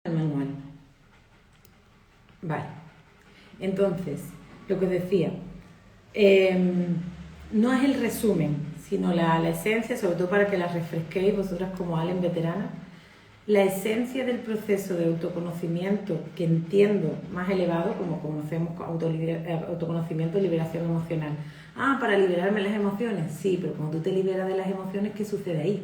el manual. Vale. Entonces, lo que os decía, no es el resumen, sino la esencia, sobre todo para que la refresquéis vosotras como Alen veterana, la esencia del proceso de autoconocimiento que entiendo más elevado, como conocemos autoconocimiento y liberación emocional. Ah, para liberarme las emociones, sí, pero cuando tú te liberas de las emociones, ¿qué sucede ahí?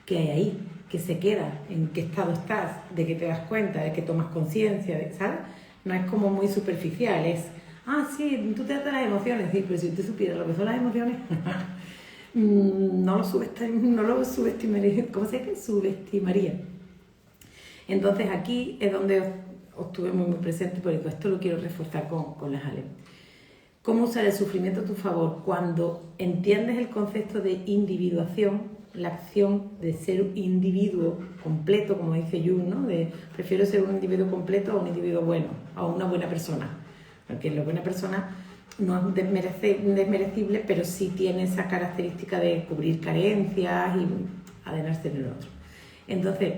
¿Qué hay ahí? ¿Qué se queda? ¿En qué estado estás? ¿De qué te das cuenta? ¿De qué tomas conciencia? ¿Sabes? No es como muy superficial, es, sí, tú te das las emociones, sí, pero si usted supiera lo que son las emociones, no lo subestimaría, ¿cómo se dice? Subestimaría. Entonces aquí es donde os tuve muy presente, porque esto lo quiero reforzar con las Ale. ¿Cómo usar el sufrimiento a tu favor? Cuando entiendes el concepto de individuación, la acción de ser un individuo completo, como dice Jung, ¿no? Prefiero ser un individuo completo a un individuo bueno, a una buena persona. Porque la buena persona no es desmerecible, pero sí tiene esa característica de cubrir carencias y adenarse en el otro. Entonces,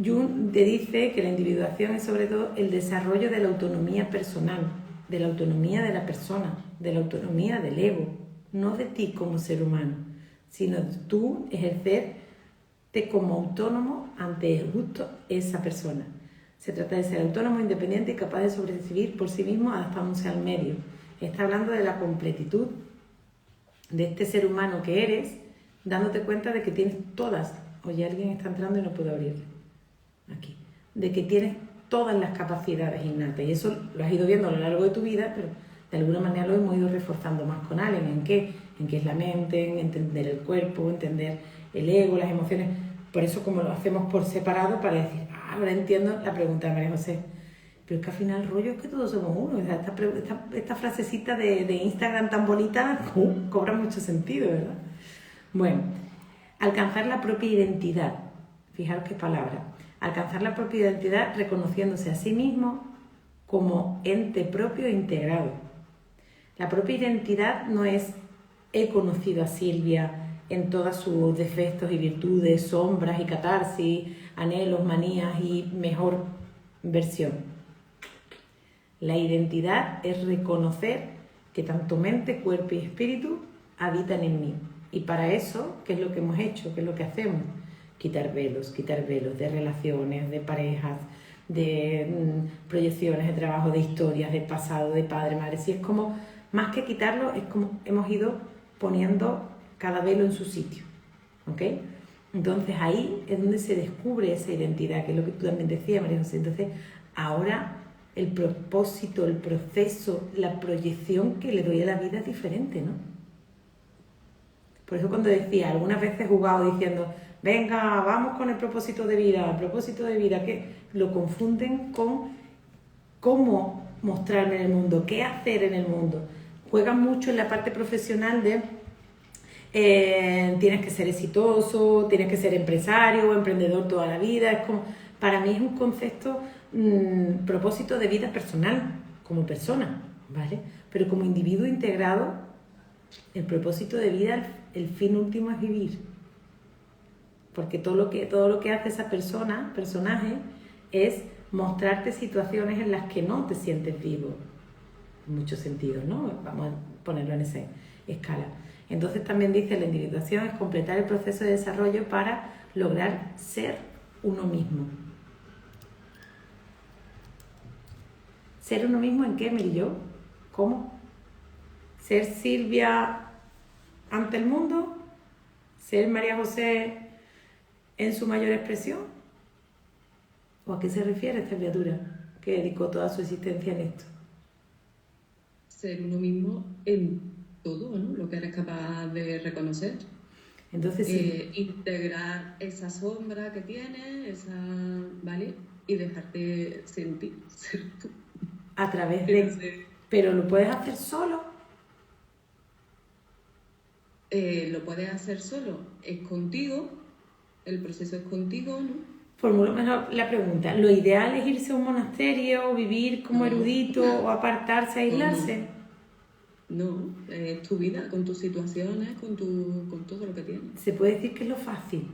Jung te dice que la individuación es sobre todo el desarrollo de la autonomía personal, de la autonomía de la persona, de la autonomía del ego, no de ti como ser humano, sino de tú ejercerte como autónomo ante justo esa persona. Se trata de ser autónomo, independiente y capaz de sobrevivir por sí mismo adaptándose al medio. Está hablando de la completitud de este ser humano que eres, dándote cuenta de que tienes todas. Oye, alguien está entrando y no puedo abrirle. Aquí. De que tienes todas las capacidades innatas. Y eso lo has ido viendo a lo largo de tu vida, pero de alguna manera lo hemos ido reforzando más con Alen. ¿En qué? En qué es la mente, en entender el cuerpo, entender el ego, las emociones. Por eso, como lo hacemos por separado, para decir, ahora entiendo la pregunta de María José. Pero es que al final el rollo es que todos somos uno. O sea, esta frasecita de Instagram tan bonita cobra mucho sentido, ¿verdad? Bueno, alcanzar la propia identidad. Fijaros qué palabra. Alcanzar la propia identidad reconociéndose a sí mismo como ente propio e integrado. La propia identidad no es he conocido a Silvia en todos sus defectos y virtudes, sombras y catarsis, anhelos, manías y mejor versión. La identidad es reconocer que tanto mente, cuerpo y espíritu habitan en mí. Y para eso, ¿qué es lo que hemos hecho? ¿Qué es lo que hacemos? Quitar velos de relaciones, de parejas, de proyecciones de trabajo, de historias, de pasado, de padre, madre. Si es como, más que quitarlo, es como hemos ido poniendo cada velo en su sitio. ¿Ok? Entonces ahí es donde se descubre esa identidad, que es lo que tú también decías, María José. Entonces ahora el propósito, el proceso, la proyección que le doy a la vida es diferente, ¿no? Por eso cuando decía, algunas veces he jugado diciendo, venga, vamos con el propósito de vida, que lo confunden con cómo mostrarme en el mundo, qué hacer en el mundo. Juegan mucho en la parte profesional de tienes que ser exitoso, tienes que ser empresario o emprendedor toda la vida. Es como, para mí es un concepto, propósito de vida personal, como persona, ¿vale? Pero como individuo integrado, el propósito de vida, el fin último es vivir. Porque todo lo que hace esa personaje, es mostrarte situaciones en las que no te sientes vivo. En muchos sentidos, ¿no? Vamos a ponerlo en esa escala. Entonces también dice, la individuación es completar el proceso de desarrollo para lograr ser uno mismo. ¿Ser uno mismo en qué, Merillo? ¿Cómo? ¿Ser Silvia ante el mundo? ¿Ser María José en su mayor expresión? ¿O a qué se refiere esta criatura que dedicó toda su existencia en esto? Ser uno mismo en todo, ¿no? Lo que eres capaz de reconocer. Entonces, sí. Integrar esa sombra que tienes, ¿vale? Y dejarte sentir, ser tú. A través de... Pero lo puedes hacer solo. Lo puedes hacer solo, es contigo, el proceso es contigo, ¿no? Formulo mejor la pregunta. ¿Lo ideal es irse a un monasterio, vivir como erudito o apartarse, aislarse? No, es tu vida, con tus situaciones, con todo lo que tienes. Se puede decir que es lo fácil.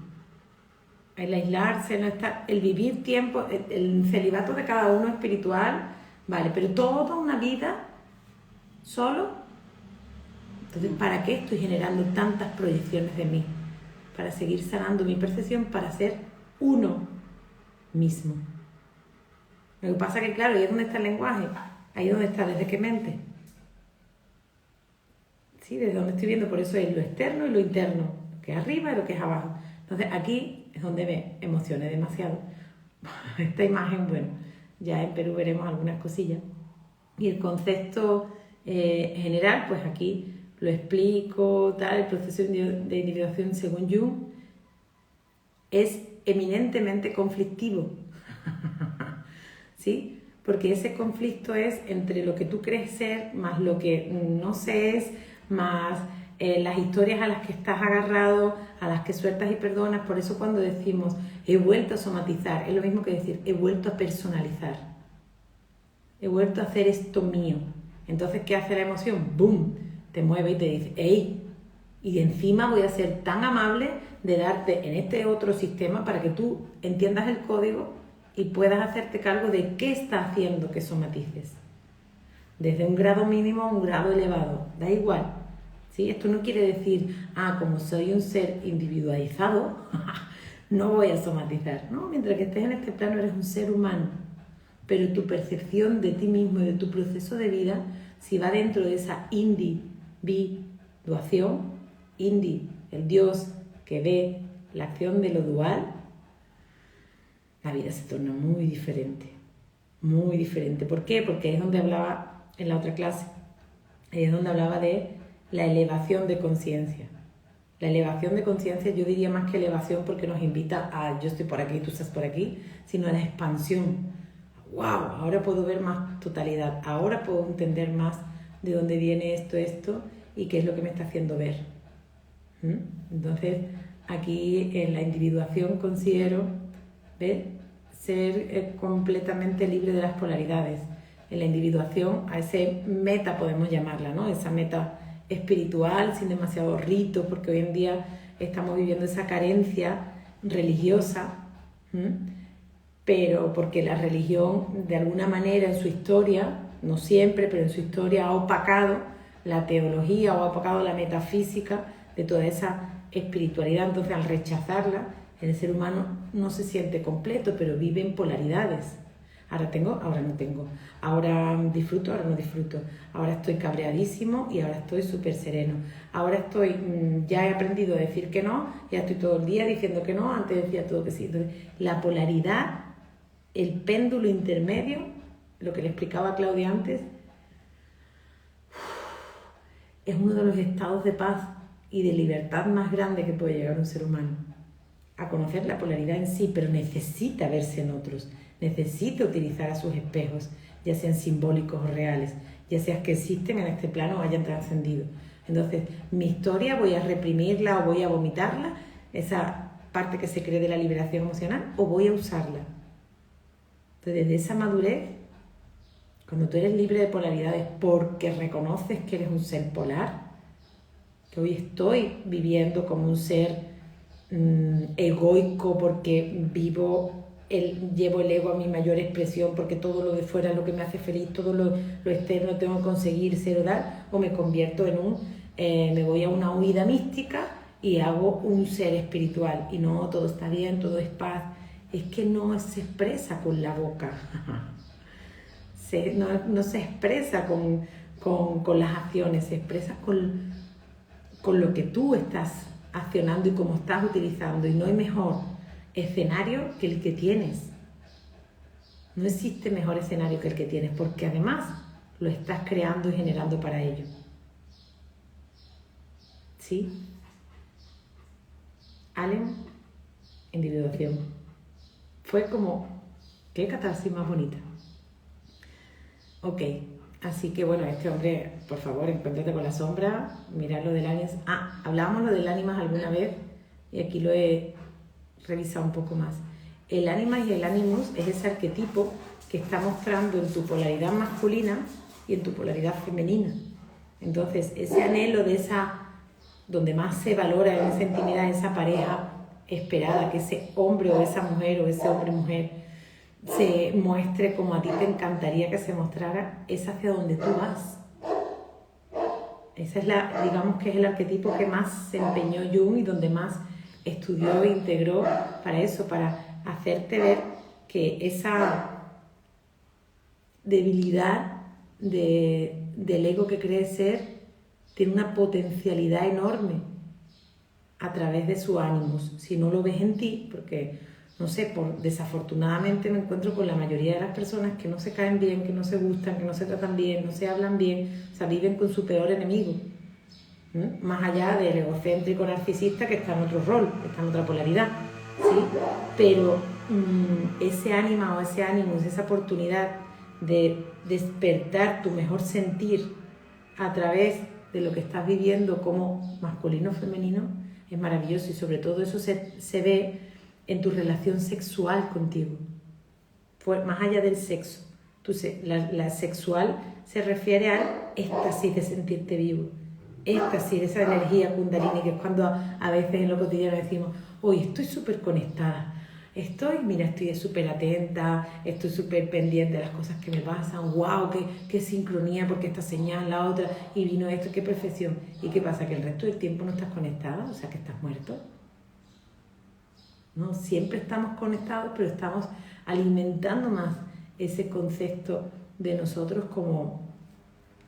el aislarse, no estar, el vivir tiempo, el celibato de cada uno espiritual, vale, pero toda una vida solo. Entonces, ¿para qué estoy generando tantas proyecciones de mí? Para seguir sanando mi percepción, para ser uno mismo. Lo que pasa que, claro, ahí es donde está el lenguaje, ahí es donde está desde qué mente. ¿Sí? Desde donde estoy viendo, por eso es lo externo y lo interno, lo que es arriba y lo que es abajo. Entonces, aquí es donde me emocioné demasiado. Esta imagen, bueno, ya en Perú veremos algunas cosillas. Y el concepto general, pues aquí lo explico, tal, el proceso de individuación según Jung es eminentemente conflictivo, ¿sí? Porque ese conflicto es entre lo que tú crees ser, más lo que no sé, más las historias a las que estás agarrado, a las que sueltas y perdonas. Por eso cuando decimos he vuelto a somatizar, es lo mismo que decir he vuelto a personalizar, he vuelto a hacer esto mío. Entonces, ¿qué hace la emoción? ¡Bum! Te mueve y te dice, ¡ey! Y encima voy a ser tan amable de darte en este otro sistema para que tú entiendas el código y puedas hacerte cargo de qué está haciendo que somatices. Desde un grado mínimo a un grado elevado, da igual. ¿Sí? Esto no quiere decir, como soy un ser individualizado, no voy a somatizar. No, mientras que estés en este plano eres un ser humano. Pero tu percepción de ti mismo y de tu proceso de vida, si va dentro de esa individuación, el Dios que ve la acción de lo dual, la vida se torna muy diferente, muy diferente. ¿Por qué? Porque es donde hablaba en la otra clase, es donde hablaba de la elevación de conciencia. La elevación de conciencia, yo diría más que elevación porque nos invita a yo estoy por aquí, tú estás por aquí, sino a la expansión. ¡Wow! Ahora puedo ver más totalidad, ahora puedo entender más de dónde viene esto y qué es lo que me está haciendo ver. Entonces, aquí en la individuación considero ser completamente libre de las polaridades. En la individuación, a ese meta podemos llamarla, ¿no? Esa meta espiritual, sin demasiado rito, porque hoy en día estamos viviendo esa carencia religiosa, pero porque la religión de alguna manera en su historia, no siempre, pero en su historia ha opacado la teología o ha opacado la metafísica de toda esa espiritualidad. Entonces, al rechazarla, el ser humano no se siente completo, pero vive en polaridades. Ahora tengo, ahora no tengo. Ahora disfruto, ahora no disfruto. Ahora estoy cabreadísimo y ahora estoy súper sereno. Ahora estoy, ya he aprendido a decir que no, ya estoy todo el día diciendo que no, antes decía todo que sí. Entonces, la polaridad, el péndulo intermedio, lo que le explicaba a Claudia antes, es uno de los estados de paz y de libertad más grande que puede llegar un ser humano. A conocer la polaridad en sí, pero necesita verse en otros, necesita utilizar a sus espejos, ya sean simbólicos o reales, ya sean que existen en este plano o hayan trascendido. Entonces, mi historia voy a reprimirla o voy a vomitarla, esa parte que se cree de la liberación emocional, o voy a usarla. Entonces, desde esa madurez, cuando tú eres libre de polaridades porque reconoces que eres un ser polar, que hoy estoy viviendo como un ser egoico porque llevo el ego a mi mayor expresión, porque todo lo de fuera es lo que me hace feliz, todo lo externo tengo que conseguir ser o dar, o me convierto en me voy a una huida mística y hago un ser espiritual y no, todo está bien, todo es paz. Es que no se expresa con la boca, no se expresa con las acciones, se expresa con lo que tú estás accionando y cómo estás utilizando, y no hay mejor escenario que el que tienes. No existe mejor escenario que el que tienes, porque además lo estás creando y generando para ello. ¿Sí? Allen, individuación. Fue como, qué catarsis más bonita. Ok, así que bueno, este hombre, por favor, encuéntrate con la sombra, mirad lo del ánimas. Hablábamos lo del ánimas alguna vez y aquí lo he revisado un poco más. El ánimas y el ánimus es ese arquetipo que está mostrando en tu polaridad masculina y en tu polaridad femenina. Entonces, ese anhelo de esa, donde más se valora en esa intimidad, esa pareja esperada, que ese hombre o esa mujer o ese hombre-mujer se muestre como a ti te encantaría que se mostrara, es hacia donde tú vas. Esa es digamos que es el arquetipo que más se empeñó Jung y donde más estudió e integró para eso, para hacerte ver que esa debilidad del ego que crees ser tiene una potencialidad enorme a través de su ánimos. Si no lo ves en ti, porque, no sé, desafortunadamente me encuentro con la mayoría de las personas que no se caen bien, que no se gustan, que no se tratan bien, no se hablan bien, o sea, viven con su peor enemigo. Más allá del egocéntrico narcisista que está en otro rol, está en otra polaridad, ¿sí? Pero ese ánima o ese ánimo, esa oportunidad de despertar tu mejor sentir a través de lo que estás viviendo como masculino o femenino, es maravilloso, y sobre todo eso se ve en tu relación sexual contigo, más allá del sexo. La sexual se refiere al éxtasis de sentirte vivo, éxtasis de esa energía kundalini, que es cuando a veces en lo cotidiano decimos, hoy estoy súper conectada, estoy súper atenta, estoy súper pendiente de las cosas que me pasan, wow, qué sincronía, porque esta señal, la otra, y vino esto, qué perfección. ¿Y qué pasa? ¿Que el resto del tiempo no estás conectada? O sea, que estás muerto. ¿No? Siempre estamos conectados, pero estamos alimentando más ese concepto de nosotros como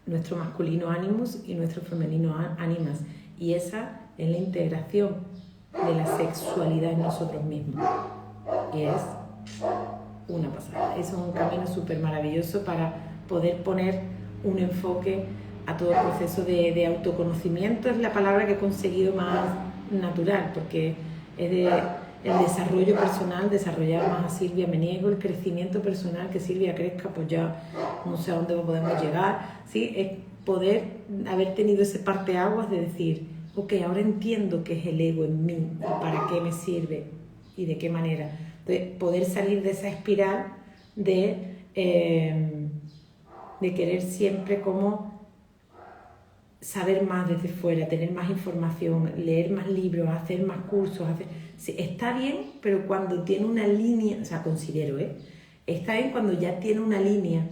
nuestro masculino animus y nuestro femenino animas. Y esa es la integración de la sexualidad en nosotros mismos. Y es una pasada. Eso es un camino súper maravilloso para poder poner un enfoque a todo el proceso de autoconocimiento. Es la palabra que he conseguido más natural, porque es el desarrollo personal, desarrollar más a Silvia Meniego, el crecimiento personal, que Silvia crezca, pues ya no sé a dónde podemos llegar, ¿sí? Es poder haber tenido ese parteaguas de decir, ok, ahora entiendo qué es el ego en mí y para qué me sirve y de qué manera. Entonces, poder salir de esa espiral de querer siempre como saber más desde fuera, tener más información, leer más libros, hacer más cursos. Sí, está bien, pero cuando tiene una línea, o sea, considero, está bien cuando ya tiene una línea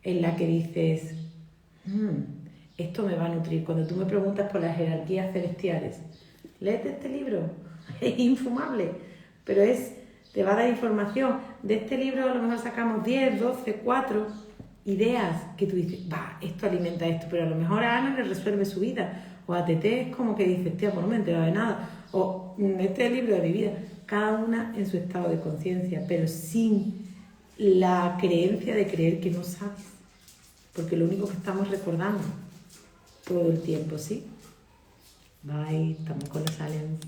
en la que dices, esto me va a nutrir. Cuando tú me preguntas por las jerarquías celestiales, léete este libro, es infumable, pero te va a dar información. De este libro a lo mejor sacamos 10, 12, 4 ideas que tú dices, esto alimenta esto, pero a lo mejor a Ana le resuelve su vida, o a Tete es como que dices, tía, pues no me he enterado de nada, o este es el libro de mi vida. Cada una en su estado de conciencia, pero sin la creencia de creer que no sabes, porque lo único que estamos recordando todo el tiempo, ¿sí? Bye, estamos con los aliens.